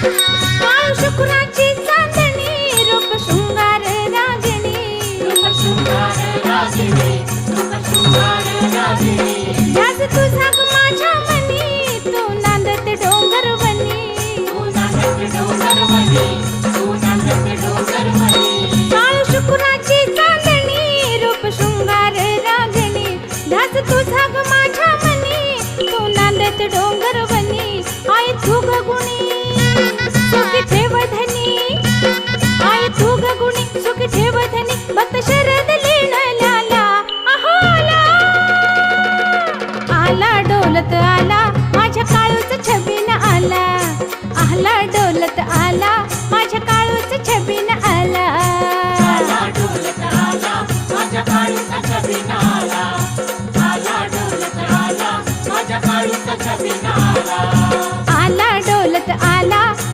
काळू शुक्राची चांदणी रूप शृंगार रागिणी ध्यास तुझा ग माझ्या मनी तू नांदत डोंगर वनी काळू शुक्राची चांदणी रूप शृंगार रागिणी ध्यास तुझा ग माझ्या मनी तू नांदत डोंगर वनी आय तू ग गुणी सुख ठेव धनी आय तू ग गुणी सुख ठेव धनी भक्त शरद लीनल्याला आला आला डोलत आला माझ्या काळूच छबीन आला आला डोलत आला माझ्या काळूच छबीन आला डोलत आला माझ्या काळूचा छबीन आला आला डोलत आला माझ्या काळूचा छबीन आला